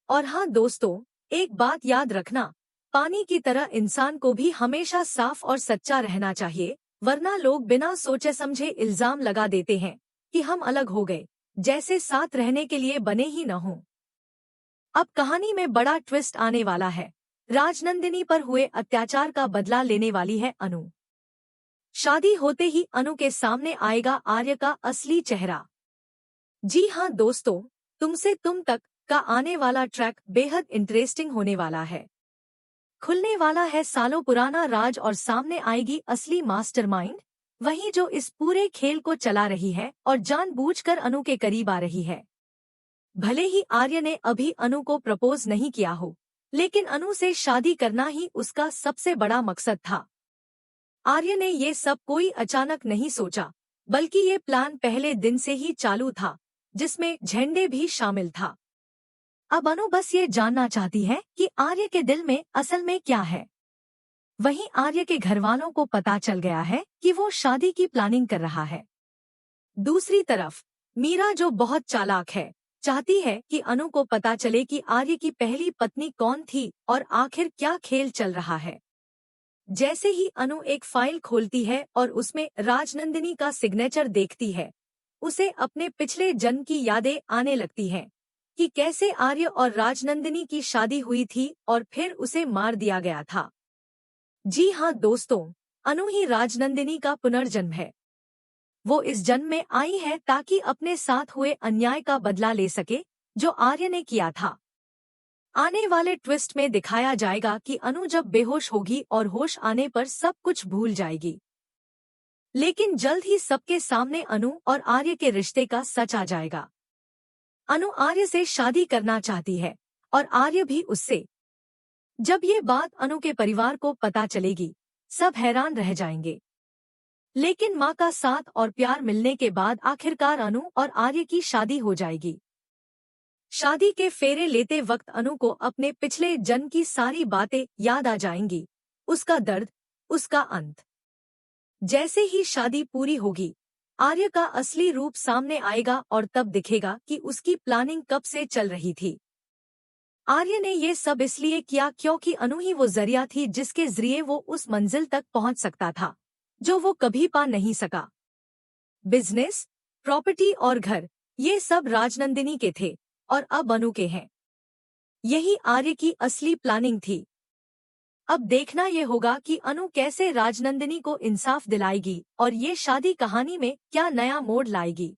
और हाँ दोस्तों, एक बात याद रखना, पानी की तरह इंसान को भी हमेशा साफ और सच्चा रहना चाहिए, वरना लोग बिना सोचे समझे इल्जाम लगा देते हैं कि हम अलग हो गए, जैसे साथ रहने के लिए बने ही न हों। अब कहानी में बड़ा ट्विस्ट आने वाला है। राजनंदिनी पर हुए अत्याचार का बदला लेने वाली है अनु। शादी होते ही अनु के सामने आएगा आर्य का असली चेहरा। जी हाँ दोस्तों, तुमसे तुम तक का आने वाला ट्रैक बेहद इंटरेस्टिंग होने वाला है। खुलने वाला है सालों पुराना राज और सामने आएगी असली मास्टरमाइंड, वही जो इस पूरे खेल को चला रही है और जानबूझकर अनु के करीब आ रही है। भले ही आर्य ने अभी अनु को प्रपोज नहीं किया हो, लेकिन अनु से शादी करना ही उसका सबसे बड़ा मकसद था। आर्य ने ये सब कोई अचानक नहीं सोचा, बल्कि ये प्लान पहले दिन से ही चालू था, जिसमें झंडे भी शामिल था। अब अनु बस ये जानना चाहती है कि आर्य के दिल में असल में क्या है। वहीं आर्य के घरवालों को पता चल गया है कि वो शादी की प्लानिंग कर रहा है। दूसरी तरफ मीरा, जो बहुत चालाक है, चाहती है कि अनु को पता चले कि आर्य की पहली पत्नी कौन थी और आखिर क्या खेल चल रहा है। जैसे ही अनु एक फाइल खोलती है और उसमें राजनंदिनी का सिग्नेचर देखती है, उसे अपने पिछले जन्म की यादें आने लगती हैं कि कैसे आर्य और राजनंदिनी की शादी हुई थी और फिर उसे मार दिया गया था। जी हाँ दोस्तों, अनु ही राजनंदिनी का पुनर्जन्म है। वो इस जन्म में आई है ताकि अपने साथ हुए अन्याय का बदला ले सके, जो आर्य ने किया था। आने वाले ट्विस्ट में दिखाया जाएगा कि अनु जब बेहोश होगी और होश आने पर सब कुछ भूल जाएगी। लेकिन जल्द ही सबके सामने अनु और आर्य के रिश्ते का सच आ जाएगा। अनु आर्य से शादी करना चाहती है और आर्य भी उससे। जब ये बात अनु के परिवार को पता चलेगी, सब हैरान रह जाएंगे। लेकिन माँ का साथ और प्यार मिलने के बाद आखिरकार अनु और आर्य की शादी हो जाएगी। शादी के फेरे लेते वक्त अनु को अपने पिछले जन्म की सारी बातें याद आ जाएंगी, उसका दर्द, उसका अंत। जैसे ही शादी पूरी होगी, आर्य का असली रूप सामने आएगा और तब दिखेगा कि उसकी प्लानिंग कब से चल रही थी। आर्य ने ये सब इसलिए किया क्योंकि अनु ही वो जरिया थी जिसके जरिए वो उस मंजिल तक पहुंच सकता था जो वो कभी पा नहीं सका। बिजनेस, प्रॉपर्टी और घर, ये सब राजनंदिनी के थे और अब अनु के हैं। यही आर्य की असली प्लानिंग थी। अब देखना ये होगा कि अनु कैसे राजनंदिनी को इंसाफ दिलाएगी और ये शादी कहानी में क्या नया मोड़ लाएगी।